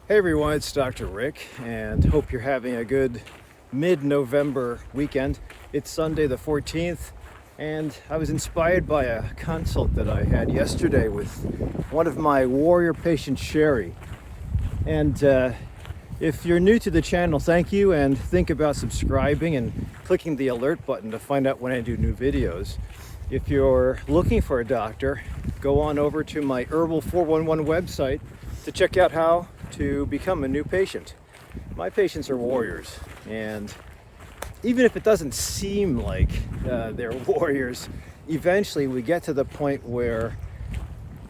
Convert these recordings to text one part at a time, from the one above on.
Hey everyone, it's DrRic, and hope you're having a good mid-November weekend. It's Sunday the 14th, and I was inspired by a consult that I had yesterday with one of my warrior patients, Sherry. And if you're new to the channel, thank you, and think about subscribing and clicking the alert button to find out when I do new videos. If you're looking for a doctor, go on over to my Herbal 411 website to check out how to become a new patient. My patients are warriors, and even if it doesn't seem like they're warriors, eventually we get to the point where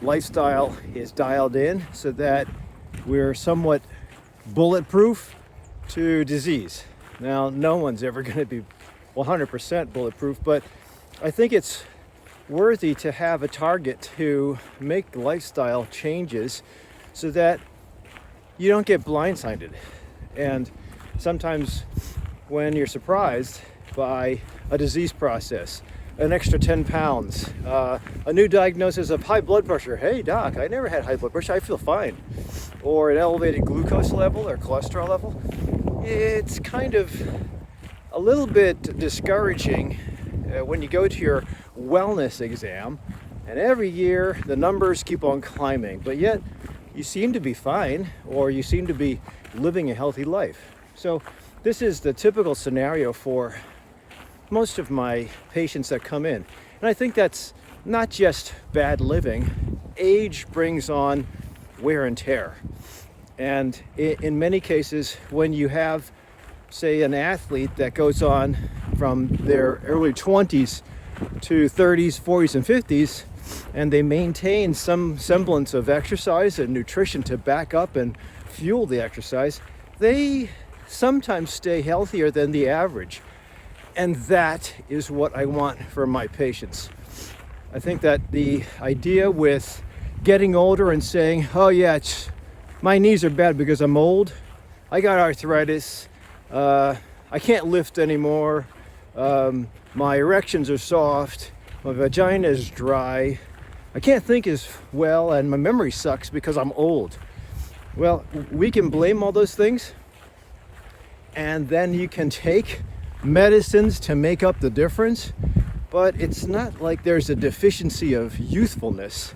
lifestyle is dialed in so that we're somewhat bulletproof to disease. Now, no one's ever going to be 100% bulletproof, but I think it's worthy to have a target to make lifestyle changes so that you don't get blindsided. And sometimes when you're surprised by a disease process, an extra 10 pounds, a new diagnosis of high blood pressure. Hey doc, I never had high blood pressure, I feel fine. Or an elevated glucose level or cholesterol level. It's kind of a little bit discouraging when you go to your wellness exam and every year the numbers keep on climbing, but yet you seem to be fine, or you seem to be living a healthy life. So this is the typical scenario for most of my patients that come in. And I think that's not just bad living. Age brings on wear and tear. And in many cases, when you have, say, an athlete that goes on from their early 20s to 30s, 40s, and 50s, and they maintain some semblance of exercise and nutrition to back up and fuel the exercise, they sometimes stay healthier than the average. And that is what I want for my patients. I think that the idea with getting older and saying, oh yeah, my knees are bad because I'm old, I got arthritis, I can't lift anymore, my erections are soft, my vagina is dry, I can't think as well, and my memory sucks because I'm old. Well, we can blame all those things, and then you can take medicines to make up the difference, but it's not like there's a deficiency of youthfulness.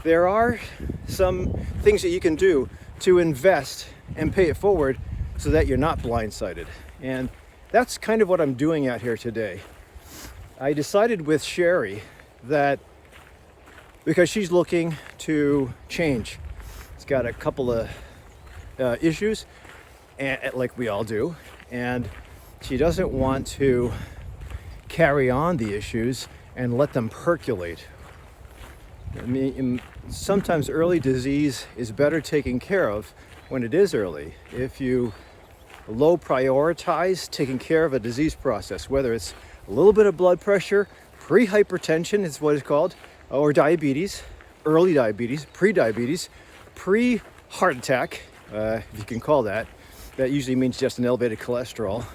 There are some things that you can do to invest and pay it forward so that you're not blindsided. And that's kind of what I'm doing out here today. I decided with Sherry that because she's looking to change, it's got a couple of issues, and, like we all do, and she doesn't want to carry on the issues and let them percolate. I mean, sometimes early disease is better taken care of when it is early. If you low prioritize taking care of a disease process, whether it's a little bit of blood pressure, pre-hypertension is what it's called, or diabetes, early diabetes, pre-diabetes, pre-heart attack, if you can call that. That usually means just an elevated cholesterol.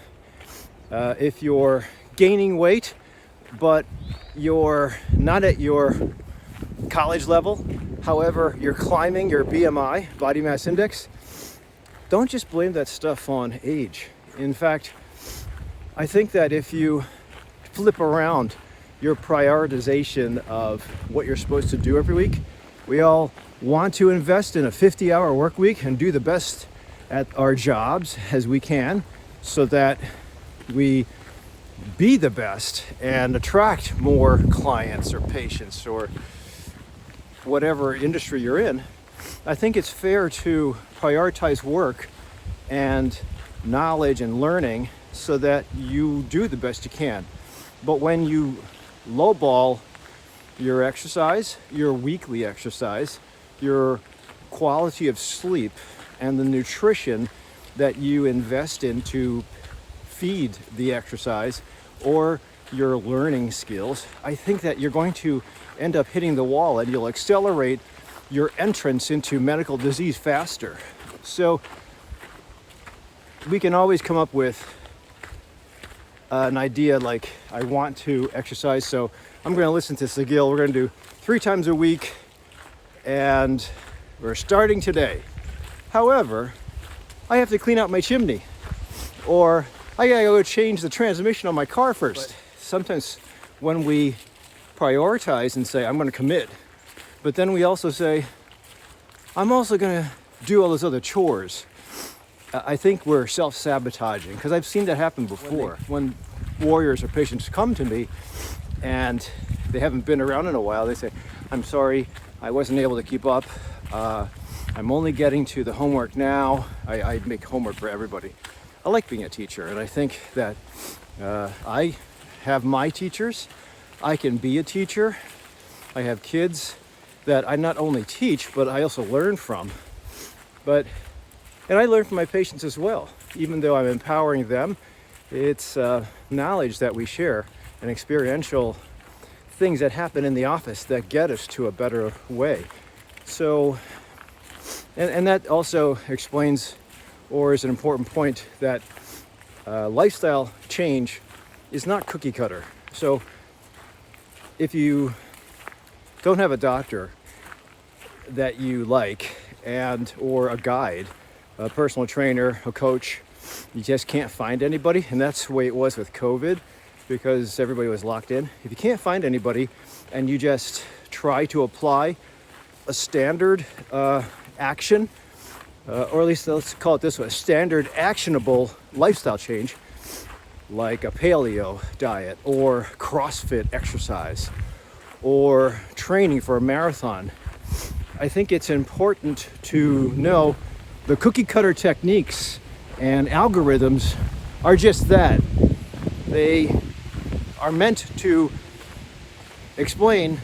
If you're gaining weight, but you're not at your college level, however, you're climbing your BMI, body mass index, don't just blame that stuff on age. In fact, I think that if you flip around your prioritization of what you're supposed to do every week, we all want to invest in a 50-hour work week and do the best at our jobs as we can so that we be the best and attract more clients or patients or whatever industry you're in. I think it's fair to prioritize work and knowledge and learning so that you do the best you can. But when you lowball your exercise, your weekly exercise, your quality of sleep, and the nutrition that you invest in to feed the exercise or your learning skills, I think that you're going to end up hitting the wall and you'll accelerate your entrance into medical disease faster. So we can always come up with an idea like, I want to exercise, so I'm going to listen to Sigil. We're going to do 3 times a week, and we're starting today. However, I have to clean out my chimney, or I gotta go change the transmission on my car first. Sometimes when we prioritize and say, I'm gonna commit, but then we also say, I'm also gonna do all those other chores, I think we're self-sabotaging, because I've seen that happen before. When warriors or patients come to me and they haven't been around in a while, they say, I'm sorry, I wasn't able to keep up. I'm only getting to the homework now. I make homework for everybody. I like being a teacher, and I think that I have my teachers. I can be a teacher. I have kids that I not only teach, but I also learn from. And I learn from my patients as well. Even though I'm empowering them, it's knowledge that we share and experiential things that happen in the office that get us to a better way. So, and that also explains, or is an important point, that lifestyle change is not cookie cutter. So if you don't have a doctor that you like, or a guide, a personal trainer, a coach, you just can't find anybody. And that's the way it was with COVID, because everybody was locked in. If you can't find anybody and you just try to apply a standard action, or at least let's call it this way, a standard actionable lifestyle change, like a paleo diet or CrossFit exercise or training for a marathon, I think it's important to know the cookie cutter techniques and algorithms are just that. They are meant to explain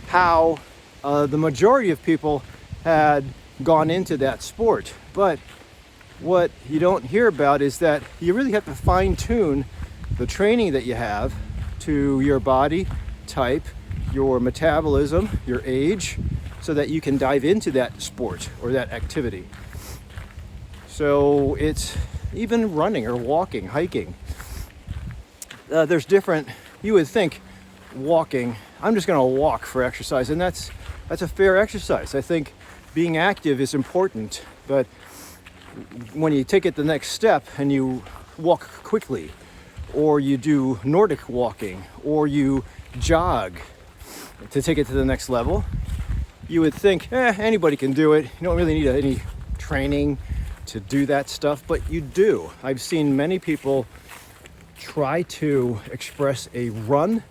how the majority of people had gone into that sport. But what you don't hear about is that you really have to fine tune the training that you have to your body type, your metabolism, your age, so that you can dive into that sport or that activity. So it's even running or walking, hiking. There's different, you would think walking, I'm just gonna walk for exercise, and that's a fair exercise. I think being active is important, but when you take it the next step and you walk quickly, or you do Nordic walking, or you jog to take it to the next level, you would think, anybody can do it. You don't really need any training to do that stuff, but you do. I've seen many people try to express a run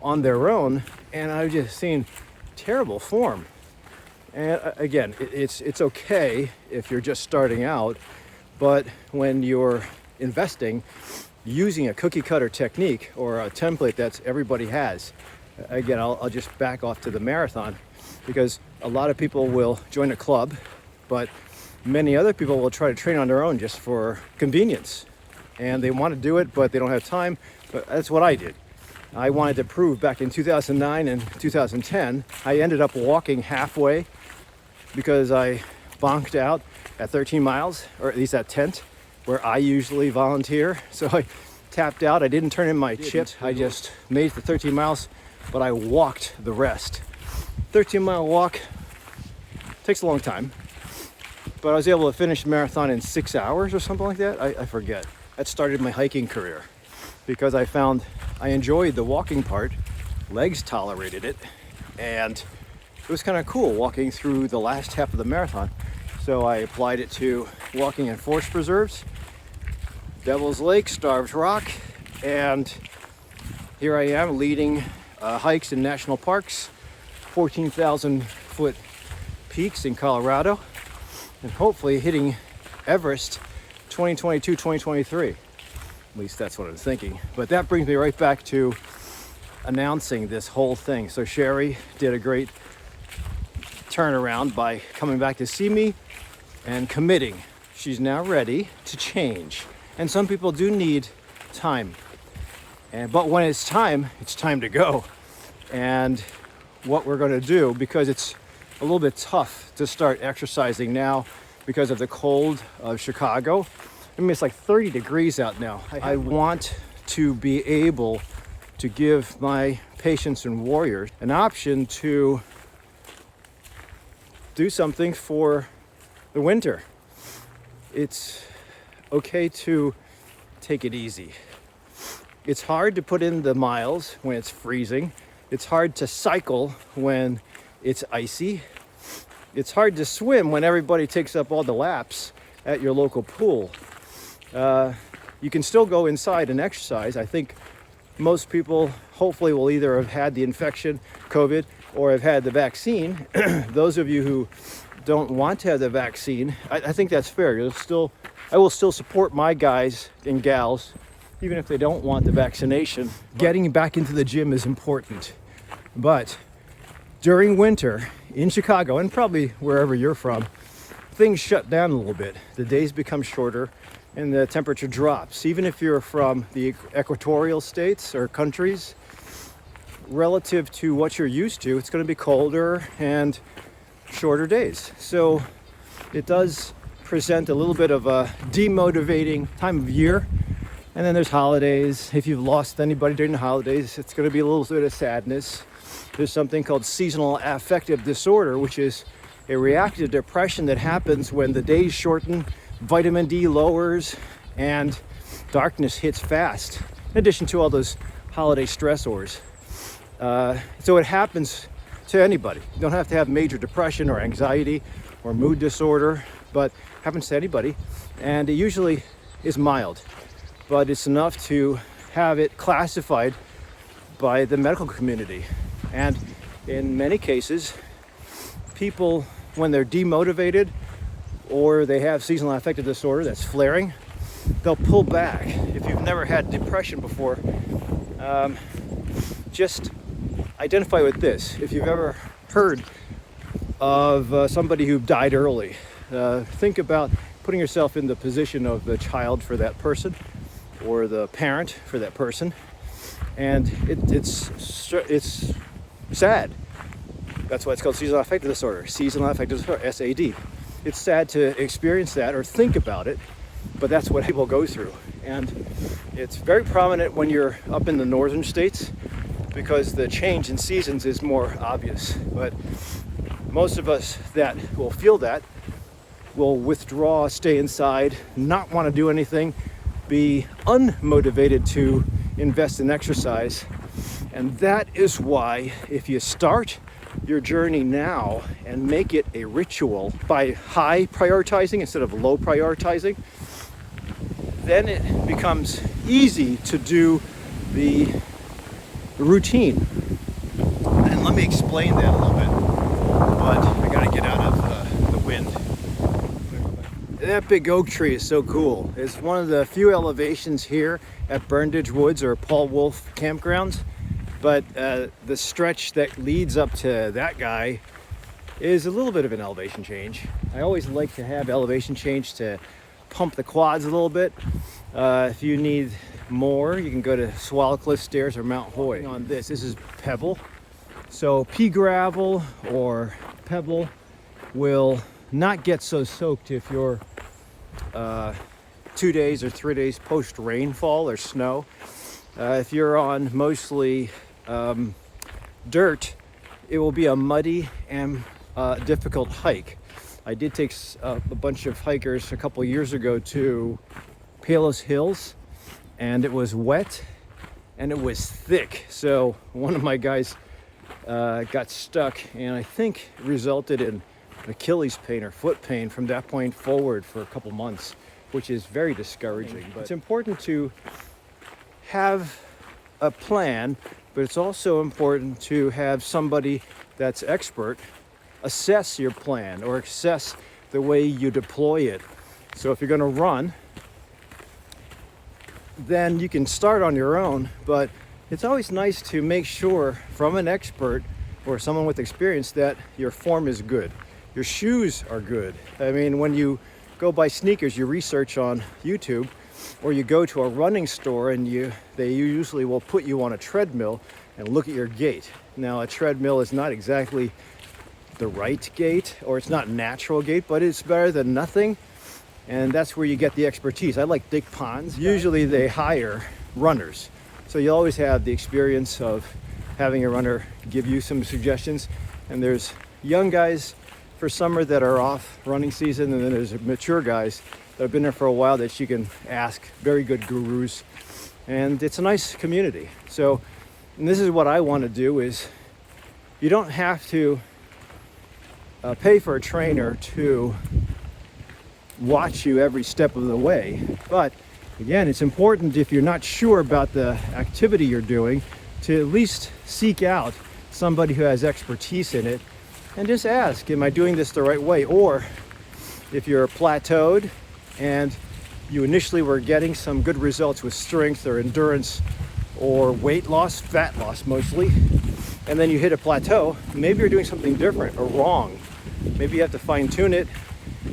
on their own, and I've just seen terrible form. And again, it's okay if you're just starting out, but when you're investing using a cookie cutter technique or a template that everybody has, again, I'll just back off to the marathon, because a lot of people will join a club, but many other people will try to train on their own just for convenience. And they want to do it, but they don't have time. But that's what I did. I wanted to prove back in 2009 and 2010. I ended up walking halfway because I bonked out at 13 miles, or at least at tent, where I usually volunteer. So I tapped out. I didn't turn in my chip. I just made it to 13 miles, but I walked the rest. 13-mile walk takes a long time, but I was able to finish the marathon in 6 hours or something like that. I forget. That started my hiking career because I found I enjoyed the walking part, legs tolerated it, and it was kind of cool walking through the last half of the marathon. So I applied it to walking in forest preserves, Devil's Lake, Starved Rock, and here I am leading hikes in national parks, 14,000 foot peaks in Colorado, and hopefully hitting Everest 2022, 2023. At least that's what I'm thinking. But that brings me right back to announcing this whole thing. So Sherry did a great turnaround by coming back to see me and committing. She's now ready to change. And some people do need time. But when it's time to go. And what we're going to do, because it's a little bit tough to start exercising now because of the cold of Chicago. I mean, it's like 30 degrees out now. I want to be able to give my patients and warriors an option to do something for the winter. it's okay to take it easy. It's hard to put in the miles when it's freezing. It's hard to cycle when it's icy. It's hard to swim when everybody takes up all the laps at your local pool. You can still go inside and exercise. I think most people hopefully will either have had the infection, COVID, or have had the vaccine. Those of you who don't want to have the vaccine, I think that's fair. I will still support my guys and gals, even if they don't want the vaccination. Getting back into the gym is important. But during winter in Chicago, and probably wherever you're from, things shut down a little bit. The days become shorter and the temperature drops. Even if you're from the equatorial states or countries, relative to what you're used to, it's going to be colder and shorter days. So it does present a little bit of a demotivating time of year. And then there's holidays. If you've lost anybody during the holidays, it's going to be a little bit of sadness. There's something called seasonal affective disorder, which is a reactive depression that happens when the days shorten, vitamin D lowers, and darkness hits fast, in addition to all those holiday stressors. So it happens to anybody. You don't have to have major depression or anxiety or mood disorder, but it happens to anybody. And it usually is mild, but it's enough to have it classified by the medical community. And in many cases, people, when they're demotivated or they have seasonal affective disorder that's flaring, they'll pull back. If you've never had depression before, just identify with this. If you've ever heard of somebody who died early, think about putting yourself in the position of the child for that person or the parent for that person, and it's sad. That's why it's called seasonal affective disorder. Seasonal affective disorder, SAD. It's sad to experience that or think about it, but that's what people go through. And it's very prominent when you're up in the northern states because the change in seasons is more obvious. But most of us that will feel that will withdraw, stay inside, not want to do anything, be unmotivated to invest in exercise. And that is why if you start your journey now and make it a ritual by high prioritizing instead of low prioritizing, then it becomes easy to do the routine. And let me explain that a little bit, but I gotta get out of the wind. That big oak tree is so cool. It's one of the few elevations here at Burndage Woods or Paul Wolf campgrounds. But the stretch that leads up to that guy is a little bit of an elevation change. I always like to have elevation change to pump the quads a little bit. If you need more, you can go to Swallow Cliff Stairs or Mount Hoy. On this is Pebble. So pea gravel or pebble will not get so soaked if you're 2 days or 3 days post rainfall or snow. If you're on mostly dirt, it will be a muddy and difficult hike. I did take a bunch of hikers a couple years ago to Palos Hills, and it was wet and it was thick. So one of my guys got stuck, and I think resulted in Achilles pain or foot pain from that point forward for a couple months, which is very discouraging. But it's important to have a plan, but it's also important to have somebody that's expert assess your plan or assess the way you deploy it. So if you're going to run, then you can start on your own, but it's always nice to make sure from an expert or someone with experience that your form is good, your shoes are good. I mean, when you go buy sneakers, you research on YouTube, or you go to a running store and they usually will put you on a treadmill and look at your gait. Now, a treadmill is not exactly the right gait, or it's not natural gait, but it's better than nothing. And that's where you get the expertise. I like Dick Ponds. Usually they hire runners. So you always have the experience of having a runner give you some suggestions. And there's young guys for summer that are off running season, and then there's mature guys that have been there for a while that you can ask, very good gurus. And it's a nice community. So, and this is what I want to do is, you don't have to pay for a trainer to watch you every step of the way. But again, it's important, if you're not sure about the activity you're doing, to at least seek out somebody who has expertise in it and just ask, am I doing this the right way? Or if you're plateaued and you initially were getting some good results with strength or endurance or weight loss, fat loss mostly, and then you hit a plateau, maybe you're doing something different or wrong. Maybe you have to fine tune it.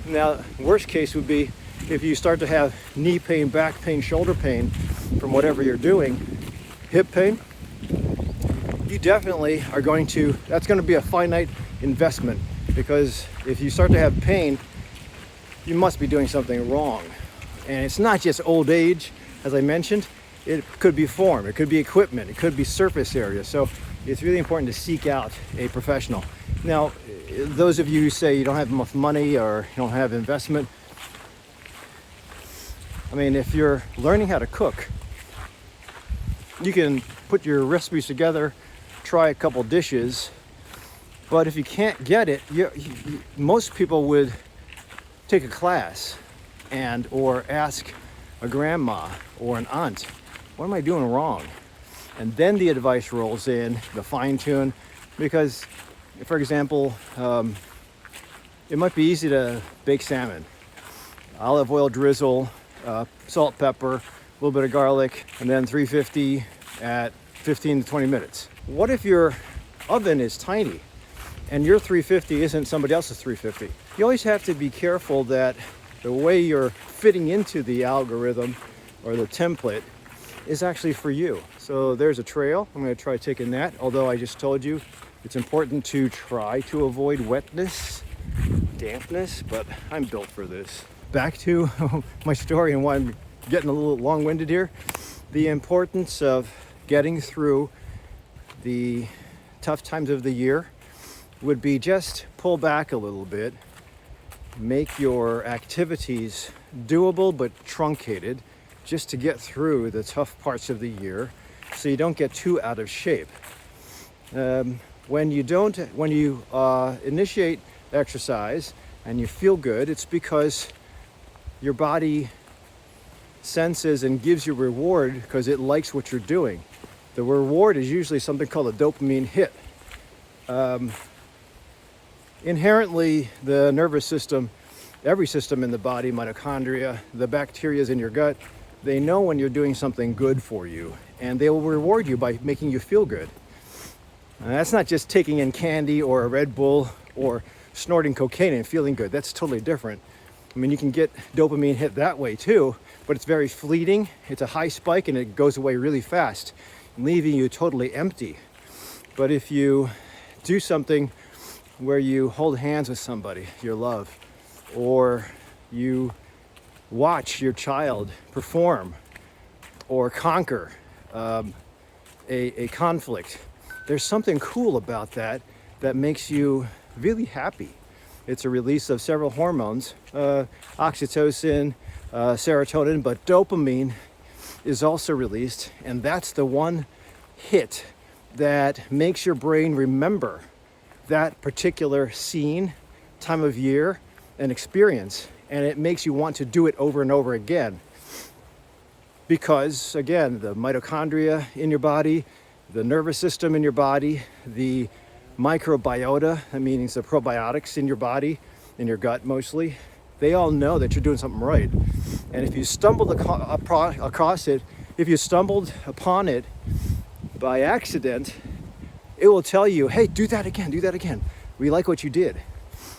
Now, worst case would be if you start to have knee pain, back pain, shoulder pain from whatever you're doing, hip pain, you definitely are going to, that's going to be a finite investment, because if you start to have pain, you must be doing something wrong. And it's not just old age, as I mentioned, it could be form, it could be equipment, it could be surface area. So it's really important to seek out a professional. Now, those of you who say you don't have enough money or you don't have investment, I mean, if you're learning how to cook, you can put your recipes together, try a couple dishes, but if you can't get it, most people would take a class or ask a grandma or an aunt, what am I doing wrong? And then the advice rolls in, the fine tune, because, for example, it might be easy to bake salmon. Olive oil drizzle, salt, pepper, a little bit of garlic, and then 350 at 15 to 20 minutes. What if your oven is tiny and your 350 isn't somebody else's 350? You always have to be careful that the way you're fitting into the algorithm or the template is actually for you. So there's a trail. I'm going to try taking that, although I just told you it's important to try to avoid wetness, dampness, but I'm built for this. Back to my story and why I'm getting a little long-winded here. The importance of getting through the tough times of the year would be just pull back a little bit, make your activities doable but truncated, just to get through the tough parts of the year so you don't get too out of shape. When you initiate exercise and you feel good, it's because your body senses and gives you reward because it likes what you're doing. The reward is usually something called a dopamine hit. Inherently, the nervous system, every system in the body, mitochondria, the bacteria in your gut, they know when you're doing something good for you, and they will reward you by making you feel good. And that's not just taking in candy or a Red Bull or snorting cocaine and feeling good. That's totally different. I mean, you can get dopamine hit that way too, but it's very fleeting. It's a high spike and it goes away really fast, leaving you totally empty. But if you do something where you hold hands with somebody you love, or you watch your child perform or conquer a conflict, there's something cool about that makes you really happy. It's a release of several hormones, oxytocin, serotonin, but dopamine is also released, and that's the one hit that makes your brain remember that particular scene, time of year, and experience, and it makes you want to do it over and over again. Because, again, the mitochondria in your body, the nervous system in your body, the microbiota, that means the probiotics in your body, in your gut mostly, they all know that you're doing something right. And if you stumbled across it, if you stumbled upon it by accident, it will tell you, hey, do that again, do that again. We like what you did.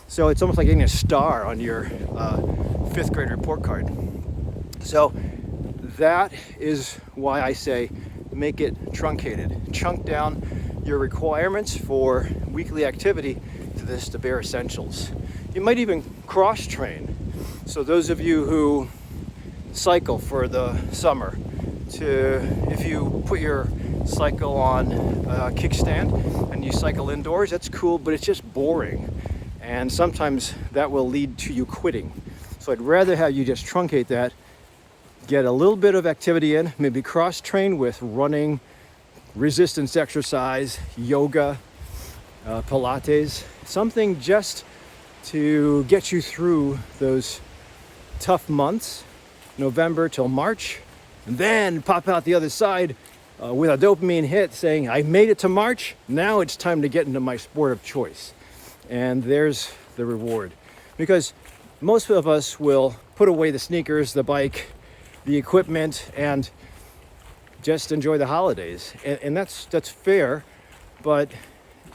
So it's almost like getting a star on your 5th grade report card. So that is why I say make it truncated. Chunk down your requirements for weekly activity to the bare essentials. You might even cross-train. So those of you who cycle for the summer, if you put your cycle on a kickstand and you cycle indoors, that's cool, but it's just boring. And sometimes that will lead to you quitting. So So I'd rather have you just truncate that, get a little bit of activity in, maybe cross-train with running, resistance exercise, yoga, Pilates, something just to get you through those tough months, November till March, and then pop out the other side with a dopamine hit saying, I made it to March, now it's time to get into my sport of choice. And there's the reward. Because most of us will put away the sneakers, the bike, the equipment, and just enjoy the holidays. And that's fair, but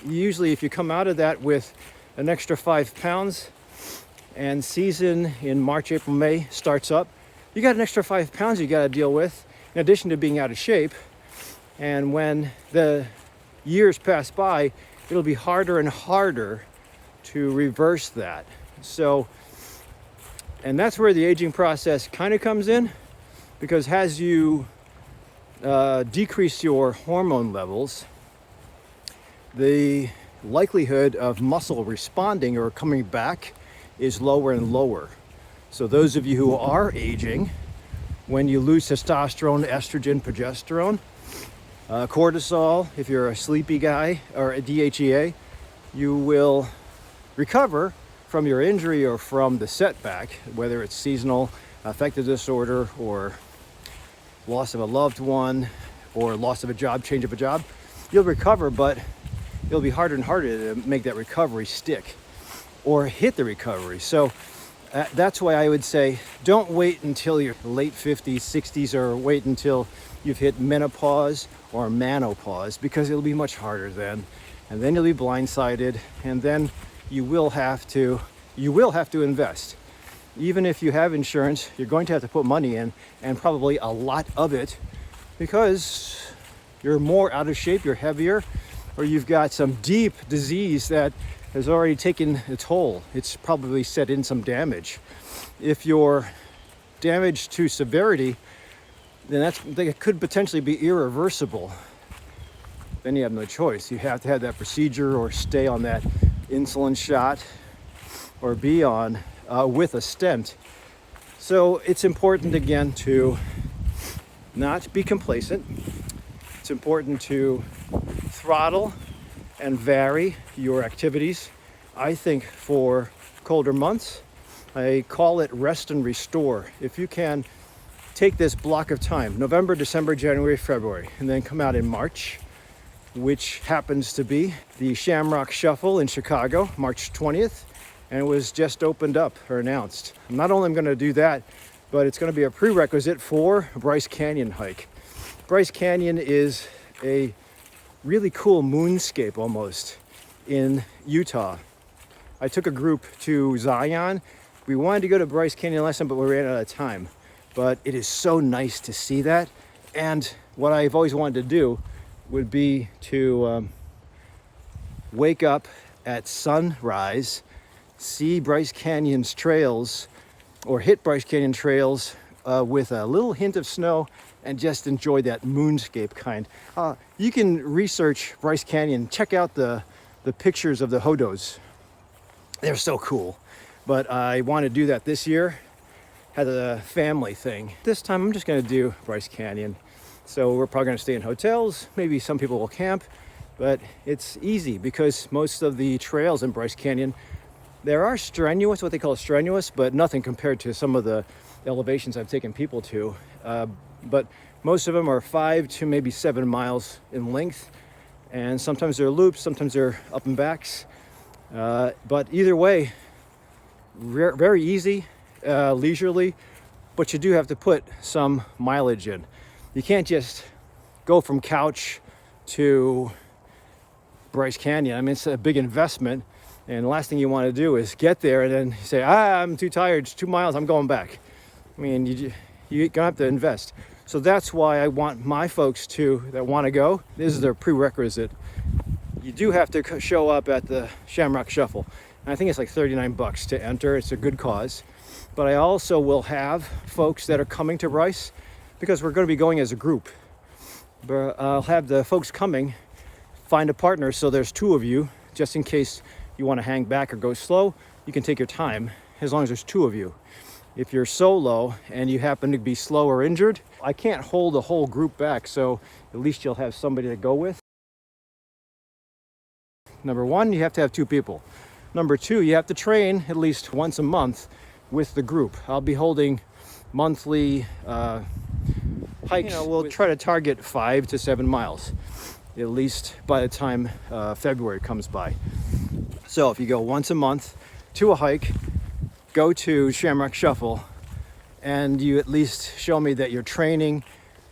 usually if you come out of that with an extra 5 pounds and season in March, April, May starts up, you got an extra 5 pounds you got to deal with in addition to being out of shape. And when the years pass by, it'll be harder and harder to reverse that. So, and that's where the aging process kind of comes in, because as you decrease your hormone levels, the likelihood of muscle responding or coming back is lower and lower. So those of you who are aging, when you lose testosterone, estrogen, progesterone, cortisol, if you're a sleepy guy, or a DHEA, you will recover from your injury or from the setback, whether it's seasonal affective disorder or loss of a loved one or loss of a job, change of a job. You'll recover, but it'll be harder and harder to make that recovery stick or hit the recovery. So that's why I would say don't wait until your late 50s, 60s, or wait until you've hit menopause or menopause, because it'll be much harder then. And then you'll be blindsided, and then you will have to invest. Even if you have insurance, you're going to have to put money in, and probably a lot of it, because you're more out of shape, you're heavier, or you've got some deep disease that has already taken a toll. It's probably set in some damage. If you're damaged to severity, then that could potentially be irreversible. Then you have no choice. You have to have that procedure or stay on that insulin shot or be on with a stent. So it's important, again, to not be complacent. It's important to throttle and vary your activities. I think for colder months, I call it rest and restore. If you can take this block of time, November, December, January, February, and then come out in March, which happens to be the Shamrock Shuffle in Chicago, March 20th, and it was just opened up or announced. Not only am I going to do that, but it's going to be a prerequisite for a Bryce Canyon hike. Bryce Canyon is a really cool moonscape almost in Utah. I took a group to Zion. We wanted to go to Bryce Canyon last time, but we ran out of time. But it is so nice to see that. And what I've always wanted to do would be to wake up at sunrise, see Bryce Canyon's trails, or hit Bryce Canyon trails with a little hint of snow, and just enjoy that moonscape kind. You can research Bryce Canyon, check out the pictures of the hodos. They're so cool. But I want to do that this year. Had a family thing. This time I'm just going to do Bryce Canyon. So we're probably going to stay in hotels. Maybe some people will camp, but it's easy because most of the trails in Bryce Canyon, there are strenuous, what they call strenuous, but nothing compared to some of the elevations I've taken people to. But most of them are 5 to maybe 7 miles in length. And sometimes they're loops, sometimes they're up and backs. But either way, very easy, leisurely, but you do have to put some mileage in. You can't just go from couch to Bryce Canyon. I mean, it's a big investment, and the last thing you want to do is get there and then say, I'm too tired, it's 2 miles, I'm going back. I mean, you're gonna have to invest. So that's why I want my folks that want to go, this is their prerequisite. You do have to show up at the Shamrock Shuffle. And I think it's like $39 to enter. It's a good cause. But I also will have folks that are coming to Bryce, because we're going to be going as a group. But I'll have the folks coming, find a partner, so there's 2 of you, just in case you want to hang back or go slow. You can take your time as long as there's 2 of you. If you're solo and you happen to be slow or injured, I can't hold a whole group back, so at least you'll have somebody to go with. Number one, you have to have 2 people. Number 2, you have to train at least once a month with the group. I'll be holding monthly hikes. We'll try to target 5 to 7 miles, at least by the time February comes by. So if you go once a month to a hike, go to Shamrock Shuffle, and you at least show me that you're training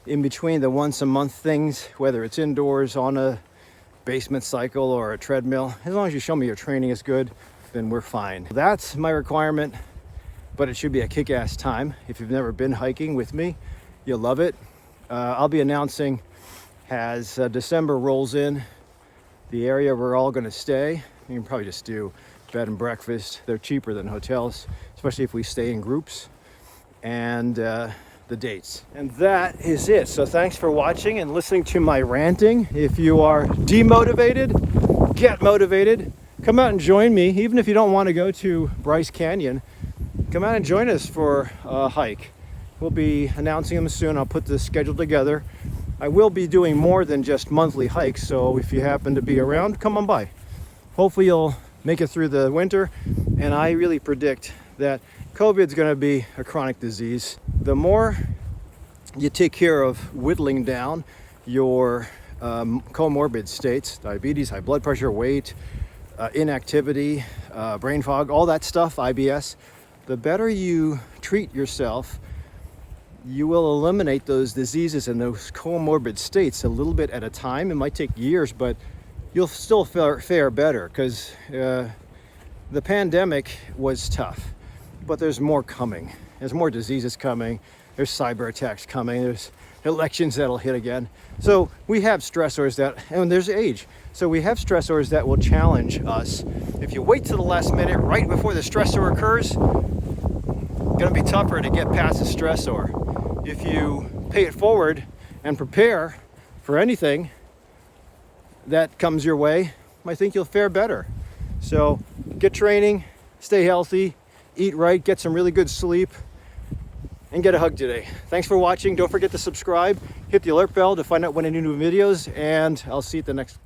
in between the once a month things, whether it's indoors on a basement cycle or a treadmill. As long as you show me your training is good, then we're fine. That's my requirement, but it should be a kick-ass time. If you've never been hiking with me, you'll love it. I'll be announcing as December rolls in the area we're all going to stay. You can probably just do bed and breakfast. They're cheaper than hotels, especially if we stay in groups, and the dates. And that is it. So thanks for watching and listening to my ranting. If you are demotivated, get motivated. Come out and join me. Even if you don't want to go to Bryce Canyon, come out and join us for a hike. We'll be announcing them soon. I'll put the schedule together. I will be doing more than just monthly hikes, so if you happen to be around, come on by. Hopefully you'll make it through the winter, and I really predict that COVID's going to be a chronic disease. The more you take care of whittling down your comorbid states, diabetes, high blood pressure, weight, inactivity, brain fog, all that stuff, IBS, the better you treat yourself, you will eliminate those diseases and those comorbid states a little bit at a time. It might take years, but you'll still fare better, because the pandemic was tough. But there's more coming. There's more diseases coming. There's cyber attacks coming. There's elections that'll hit again. So we have stressors and there's age. So we have stressors that will challenge us. If you wait till the last minute, right before the stressor occurs, it's gonna be tougher to get past the stressor. If you pay it forward and prepare for anything that comes your way, I think you'll fare better. So get training, stay healthy, eat right, get some really good sleep, and get a hug today. Thanks for watching. Don't forget to subscribe, hit the alert bell to find out when I do new videos, and I'll see you at the next